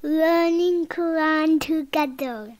learning Quran together.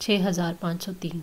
6503।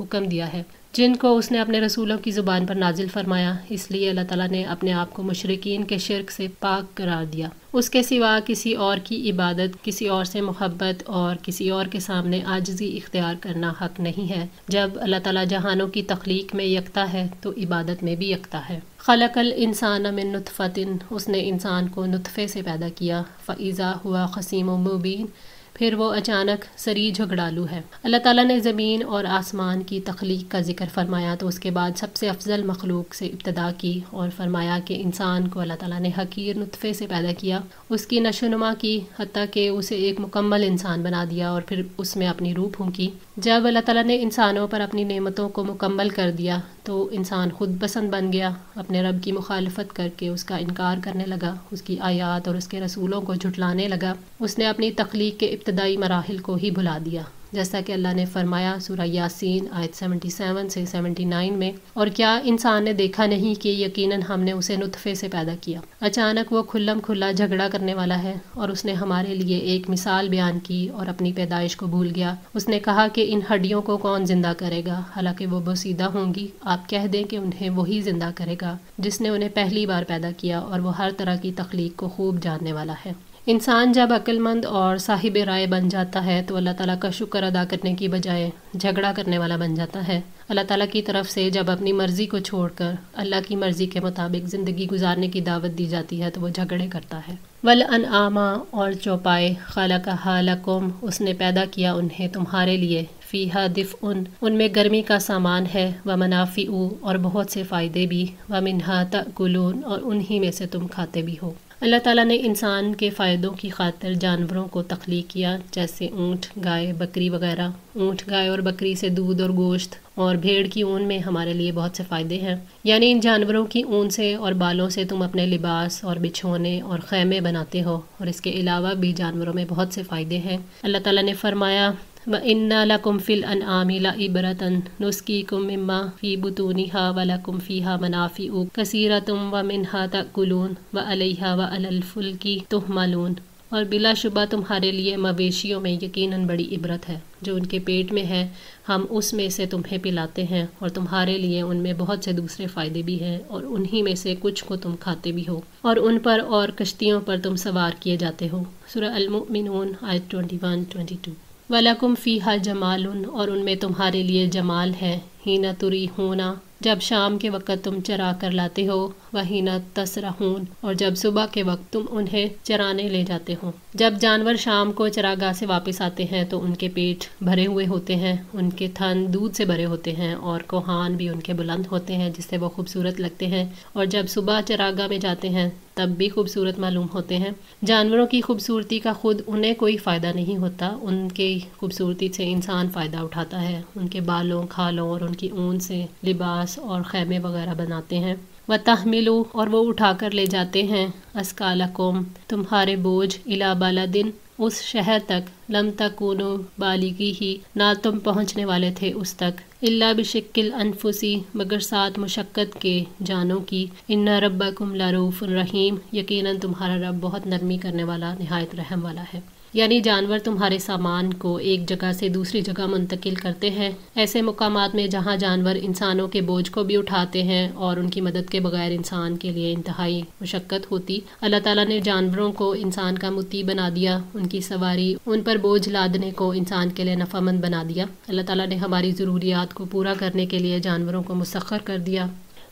حکم دیا ہے، جن کو اس نے اپنے رسولوں کی زبان پر نازل فرمایا۔ اس لیے اللہ تعالیٰ نے اپنے آپ کو مشرکین کے شرک سے پاک قرار دیا۔ اس کے سوا کسی اور کی عبادت، کسی اور سے محبت اور کسی اور کے سامنے عاجزی اختیار کرنا حق نہیں ہے۔ جب اللہ تعالیٰ جہانوں کی تخلیق میں یکتا ہے تو عبادت میں بھی یکتا ہے۔ خلق الانسان من نطفۃ، اس نے انسان کو نطفے سے پیدا کیا۔ فاذا ہوا خصیم مبین، پھر وہ اچانک سری جھگڑالو ہے۔ اللہ تعالیٰ نے زمین اور آسمان کی تخلیق کا ذکر فرمایا تو اس کے بعد سب سے افضل مخلوق سے ابتدا کی اور فرمایا کہ انسان کو اللہ تعالیٰ نے حقیر نطفے سے پیدا کیا، اس کی نشو و نما کی، حتیٰ کہ اسے ایک مکمل انسان بنا دیا اور پھر اس میں اپنی روح پھونکی۔ جب اللہ تعالیٰ نے انسانوں پر اپنی نعمتوں کو مکمل کر دیا تو انسان خود پسند بن گیا، اپنے رب کی مخالفت کر کے اس کا انکار کرنے لگا، اس کی آیات اور اس کے رسولوں کو جھٹلانے لگا۔ اس نے اپنی تخلیق کے ابتدائی مراحل کو ہی بھلا دیا، جیسا کہ اللہ نے فرمایا سورہ یاسین آیت 77 سے 79 میں، اور کیا انسان نے دیکھا نہیں کہ یقیناً ہم نے اسے نطفے سے پیدا کیا، اچانک وہ کھلم کھلا جھگڑا کرنے والا ہے، اور اس نے ہمارے لیے ایک مثال بیان کی اور اپنی پیدائش کو بھول گیا۔ اس نے کہا کہ ان ہڈیوں کو کون زندہ کرے گا، حالانکہ وہ بوسیدہ ہوں گی۔ آپ کہہ دیں کہ انہیں وہی زندہ کرے گا جس نے انہیں پہلی بار پیدا کیا، اور وہ ہر طرح کی تخلیق کو خوب جاننے والا ہے۔ انسان جب عقل مند اور صاحب رائے بن جاتا ہے تو اللہ تعالیٰ کا شکر ادا کرنے کی بجائے جھگڑا کرنے والا بن جاتا ہے۔ اللہ تعالیٰ کی طرف سے جب اپنی مرضی کو چھوڑ کر اللہ کی مرضی کے مطابق زندگی گزارنے کی دعوت دی جاتی ہے تو وہ جھگڑے کرتا ہے۔ وَالْأَنْعَامَ، اور چوپائے، خَلَقَهَا لَكُمْ، اس نے پیدا کیا انہیں تمہارے لیے، فِيهَا دِفْءٌ، ان میں گرمی کا سامان ہے، وَمَنَافِعُ، اور بہت سے فائدے بھی، وَمِنْهَا تَأْكُلُونَ، اور انہی میں سے تم کھاتے بھی ہو۔ اللہ تعالیٰ نے انسان کے فائدوں کی خاطر جانوروں کو تخلیق کیا، جیسے اونٹ، گائے، بکری وغیرہ۔ اونٹ، گائے اور بکری سے دودھ اور گوشت، اور بھیڑ کی اون میں ہمارے لیے بہت سے فائدے ہیں، یعنی ان جانوروں کی اون سے اور بالوں سے تم اپنے لباس اور بچھونے اور خیمے بناتے ہو، اور اس کے علاوہ بھی جانوروں میں بہت سے فائدے ہیں۔ اللہ تعالیٰ نے فرمایا وَإِنَّ لَكُمْ فِي الْأَنْعَامِ لَعِبْرَةً نُسْقِيكُم مِّمَّا فِي بُطُونِهَا وَلَكُمْ فِيهَا مَنَافِعُ كَثِيرَةٌ وَمِنْهَا تَأْكُلُونَ وَعَلَيْهَا وَعَلَى الْفُلْكِ تُحْمَلُونَ، اور بلا شبہ تمہارے لیے مویشیوں میں یقیناً بڑی عبرت ہے، جو ان کے پیٹ میں ہے، ہم اس میں سے تمہیں پلاتے ہیں، اور تمہارے لیے ان میں بہت سے دوسرے فائدے بھی ہیں، اور انہی میں سے کچھ کو تم کھاتے بھی ہو، اور ان پر اور کشتیوں پر تم سوار کیے جاتے ہو۔ سورہ المؤمنون آیت 21-22۔ وَلَكُمْ فِيهَا جَمَالٌ، اور ان میں تمہارے لیے جمال ہے، حِینَ تُرِیحُونَ، جب شام کے وقت تم چرا کر لاتے ہو، وَحِینَ تَسْرَحُونَ، اور جب صبح کے وقت تم انہیں چرانے لے جاتے ہو۔ جب جانور شام کو چراگاہ سے واپس آتے ہیں تو ان کے پیٹ بھرے ہوئے ہوتے ہیں، ان کے تھن دودھ سے بھرے ہوتے ہیں، اور کوہان بھی ان کے بلند ہوتے ہیں جس سے وہ خوبصورت لگتے ہیں، اور جب صبح چراگاہ میں جاتے ہیں تب بھی خوبصورت معلوم ہوتے ہیں۔ جانوروں کی خوبصورتی کا خود انہیں کوئی فائدہ نہیں ہوتا، ان کی خوبصورتی سے انسان فائدہ اٹھاتا ہے، ان کے بالوں، کھالوں اور ان کی اون سے لباس اور خیمے وغیرہ بناتے ہیں۔ وَتَحْمِلُ، اور وہ اٹھا کر لے جاتے ہیں، أَثْقَالَكُمْ، تمہارے بوجھ، إِلَىٰ بَلَدٍ، اس شہر تک، لَمْ تَكُونُوا بَالِغِيهِ، نہ تم پہنچنے والے تھے اس تک، إِلَّا بِشِقِّ الْأَنفُسِ، مگر ساتھ مشقت کے جانوں کی، إِنَّ رَبَّكُمْ لَرَءُوفٌ رَحِيمٌ، یقیناً تمہارا رب بہت نرمی کرنے والا، نہایت رحم والا ہے۔ یعنی جانور تمہارے سامان کو ایک جگہ سے دوسری جگہ منتقل کرتے ہیں، ایسے مقامات میں جہاں جانور انسانوں کے بوجھ کو بھی اٹھاتے ہیں اور ان کی مدد کے بغیر انسان کے لیے انتہائی مشقت ہوتی۔ اللہ تعالیٰ نے جانوروں کو انسان کا مطیع بنا دیا، ان کی سواری، ان پر بوجھ لادنے کو انسان کے لیے نفع مند بنا دیا۔ اللہ تعالیٰ نے ہماری ضروریات کو پورا کرنے کے لیے جانوروں کو مسخر کر دیا،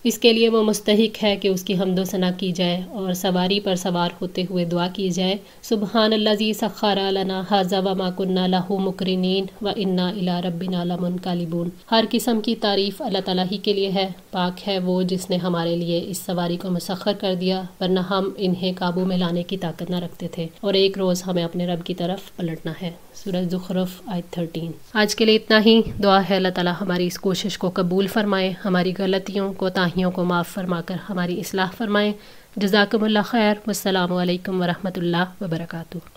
اس کے لیے وہ مستحق ہے کہ اس کی حمد و ثنا کی جائے اور سواری پر سوار ہوتے ہوئے دعا کی جائے، سبحان الذی سخر لنا ھذا وما کنا لہ مقرنین وانا الی ربنا لمنقلبون۔ ہر قسم کی تعریف اللہ تعالیٰ ہی کے لیے ہے، پاک ہے وہ جس نے ہمارے لیے اس سواری کو مسخر کر دیا، ورنہ ہم انہیں قابو میں لانے کی طاقت نہ رکھتے تھے، اور ایک روز ہمیں اپنے رب کی طرف پلٹنا ہے۔ سورہ زخرف آیت 13۔ آج کے لیے اتنا ہی، دعا ہے اللہ تعالیٰ ہماری اس کوشش کو قبول فرمائے، ہماری غلطیوں کوتاہیوں کو معاف فرما کر ہماری اصلاح فرمائے۔ جزاکم اللہ خیر، والسلام علیکم ورحمۃ اللہ وبرکاتہ۔